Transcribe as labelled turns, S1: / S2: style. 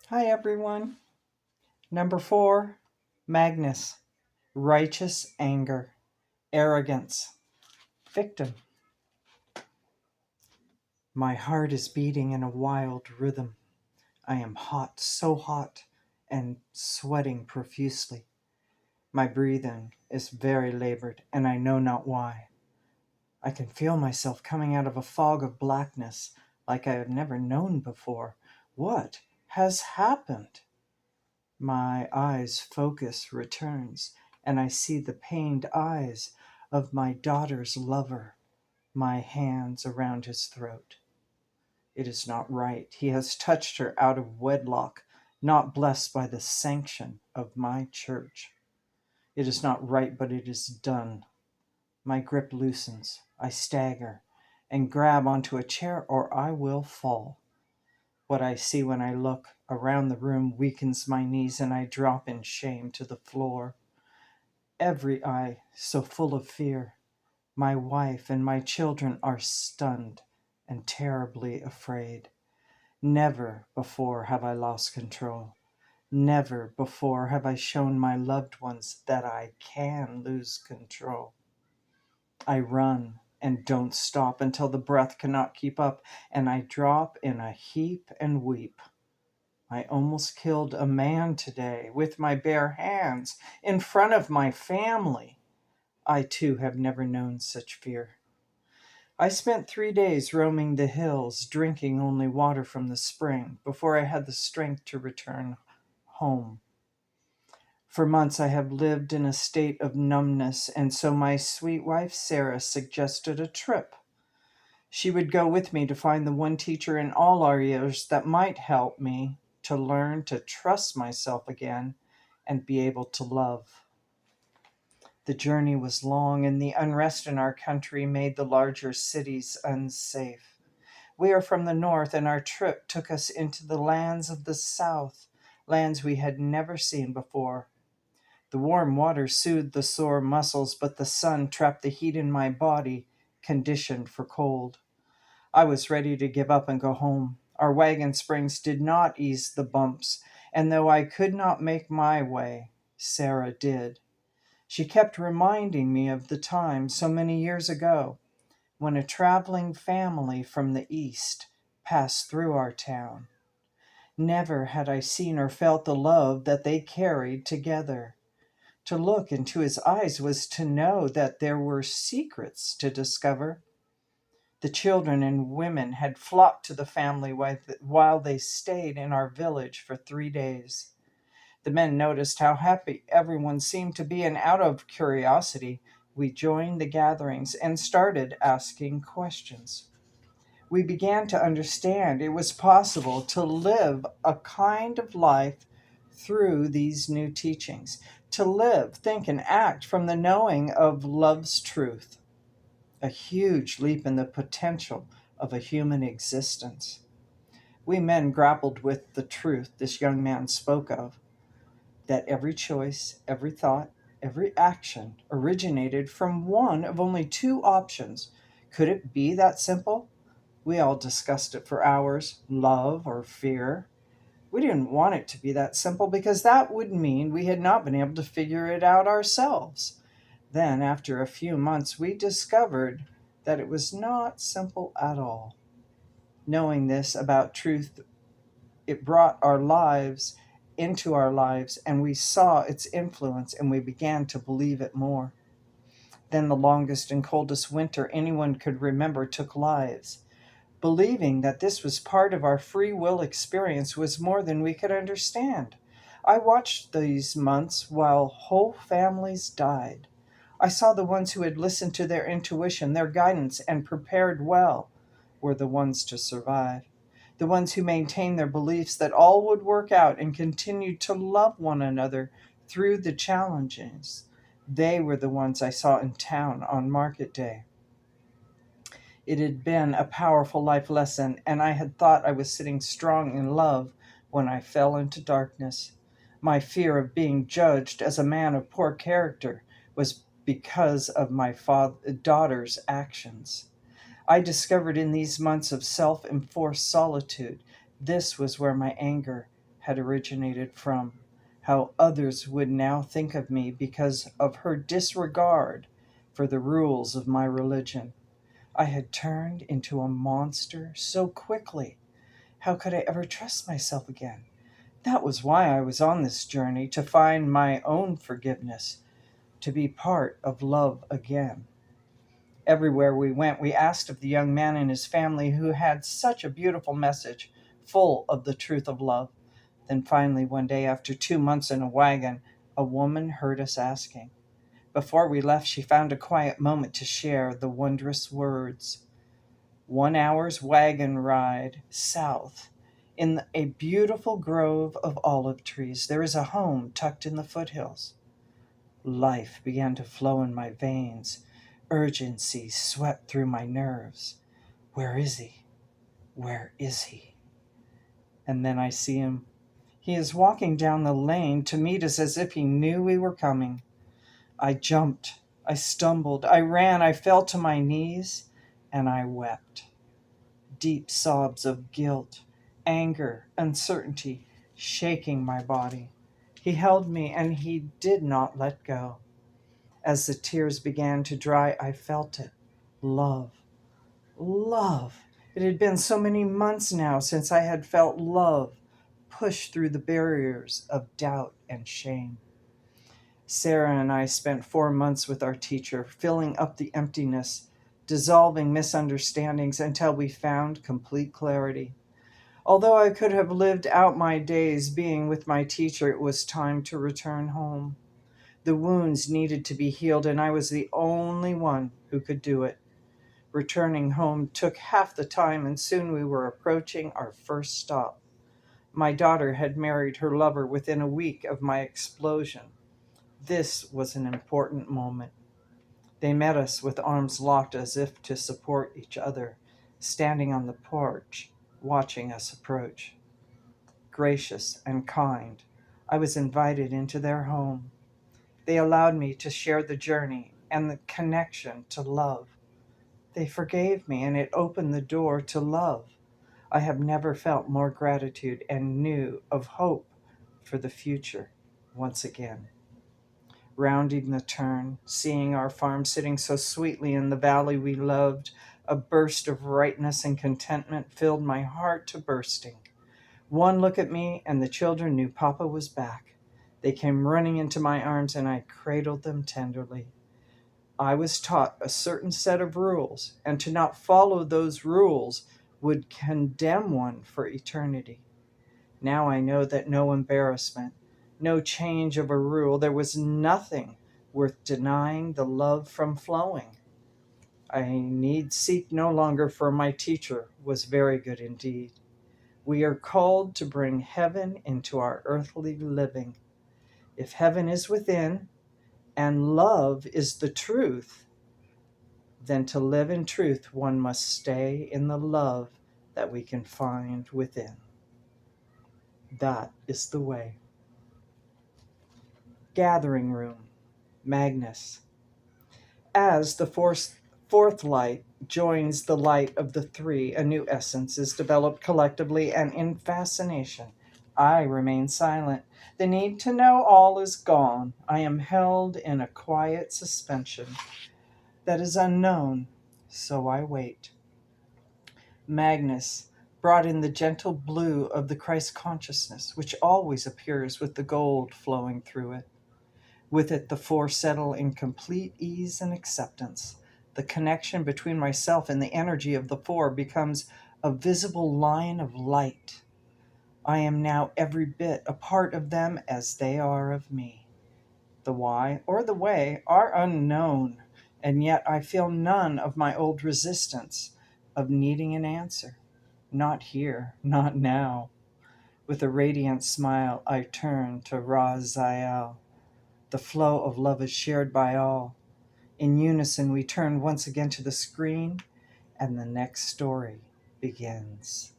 S1: Hi, everyone. Number 4, Magnus. Righteous anger. Arrogance. Victim. My heart is beating in a wild rhythm. I am hot, so hot, and sweating profusely. My breathing is very labored, and I know not why. I can feel myself coming out of a fog of blackness like I have never known before. What has happened? My eyes' focus returns, and I see the pained eyes of my daughter's lover, my hands around his throat. It is not right. He has touched her out of wedlock, not blessed by the sanction of my church. It is not right, but it is done. My grip loosens. I stagger and grab onto a chair, or I will fall. What I see when I look around the room weakens my knees, and I drop in shame to the floor. Every eye so full of fear. My wife and my children are stunned and terribly afraid. Never before have I lost control. Never before have I shown my loved ones that I can lose control. I run and don't stop until the breath cannot keep up, and I drop in a heap and weep. I almost killed a man today with my bare hands in front of my family. I too have never known such fear. I spent 3 days roaming the hills, drinking only water from the spring, before I had the strength to return home. For months I have lived in a state of numbness, and so my sweet wife Sarah suggested a trip. She would go with me to find the one teacher in all our years that might help me to learn to trust myself again and be able to love. The journey was long, and the unrest in our country made the larger cities unsafe. We are from the north, and our trip took us into the lands of the south, lands we had never seen before. The warm water soothed the sore muscles, but the sun trapped the heat in my body, conditioned for cold. I was ready to give up and go home. Our wagon springs did not ease the bumps, and though I could not make my way, Sarah did. She kept reminding me of the time so many years ago when a traveling family from the east passed through our town. Never had I seen or felt the love that they carried together. To look into his eyes was to know that there were secrets to discover. The children and women had flocked to the family while they stayed in our village for 3 days. The men noticed how happy everyone seemed to be, and out of curiosity, we joined the gatherings and started asking questions. We began to understand it was possible to live a kind of life through these new teachings, to live, think, and act from the knowing of love's truth, a huge leap in the potential of a human existence. We men grappled with the truth this young man spoke of, that every choice, every thought, every action originated from one of only two options. Could it be that simple? We all discussed it for hours, love or fear. We didn't want it to be that simple because that would mean we had not been able to figure it out ourselves. Then, after a few months, we discovered that it was not simple at all. Knowing this about truth, it brought our lives into our lives, and we saw its influence, and we began to believe it more. Then the longest and coldest winter anyone could remember took lives. Believing that this was part of our free will experience was more than we could understand. I watched these months while whole families died. I saw the ones who had listened to their intuition, their guidance, and prepared well were the ones to survive. The ones who maintained their beliefs that all would work out and continued to love one another through the challenges. They were the ones I saw in town on market day. It had been a powerful life lesson, and I had thought I was sitting strong in love when I fell into darkness. My fear of being judged as a man of poor character was because of my daughter's actions. I discovered in these months of self-enforced solitude, this was where my anger had originated from, how others would now think of me because of her disregard for the rules of my religion. I had turned into a monster so quickly. How could I ever trust myself again? That was why I was on this journey, to find my own forgiveness, to be part of love again. Everywhere we went, we asked of the young man and his family who had such a beautiful message, full of the truth of love. Then finally, one day, after 2 months in a wagon, a woman heard us asking. Before we left, she found a quiet moment to share the wondrous words. 1 hour's wagon ride south. In a beautiful grove of olive trees, there is a home tucked in the foothills. Life began to flow in my veins. Urgency swept through my nerves. Where is he? Where is he? And then I see him. He is walking down the lane to meet us as if he knew we were coming. I jumped. I stumbled. I ran. I fell to my knees, and I wept. Deep sobs of guilt, anger, uncertainty shaking my body. He held me, and he did not let go. As the tears began to dry, I felt it. Love. Love. It had been so many months now since I had felt love push through the barriers of doubt and shame. Sarah and I spent 4 months with our teacher, filling up the emptiness, dissolving misunderstandings until we found complete clarity. Although I could have lived out my days being with my teacher, it was time to return home. The wounds needed to be healed, and I was the only one who could do it. Returning home took half the time, and soon we were approaching our first stop. My daughter had married her lover within a week of my explosion. This was an important moment. They met us with arms locked as if to support each other, standing on the porch, watching us approach. Gracious and kind, I was invited into their home. They allowed me to share the journey and the connection to love. They forgave me, and it opened the door to love. I have never felt more gratitude and knew of hope for the future once again. Rounding the turn, seeing our farm sitting so sweetly in the valley we loved, a burst of rightness and contentment filled my heart to bursting. One look at me, and the children knew Papa was back. They came running into my arms, and I cradled them tenderly. I was taught a certain set of rules, and to not follow those rules would condemn one for eternity. Now I know that no embarrassment, no change of a rule, there was nothing worth denying the love from flowing. I need seek no longer, for my teacher was very good indeed. We are called to bring heaven into our earthly living. If heaven is within, and love is the truth, then to live in truth one must stay in the love that we can find within. That is the way. Gathering room, Magnus. As the fourth light joins the light of the three, a new essence is developed collectively, and in fascination, I remain silent. The need to know all is gone. I am held in a quiet suspension that is unknown, so I wait. Magnus brought in the gentle blue of the Christ consciousness, which always appears with the gold flowing through it. With it, the four settle in complete ease and acceptance. The connection between myself and the energy of the four becomes a visible line of light. I am now every bit a part of them as they are of me. The why or the way are unknown, and yet I feel none of my old resistance of needing an answer. Not here, not now. With a radiant smile, I turn to Raziel. The flow of love is shared by all. In unison, we turn once again to the screen, and the next story begins.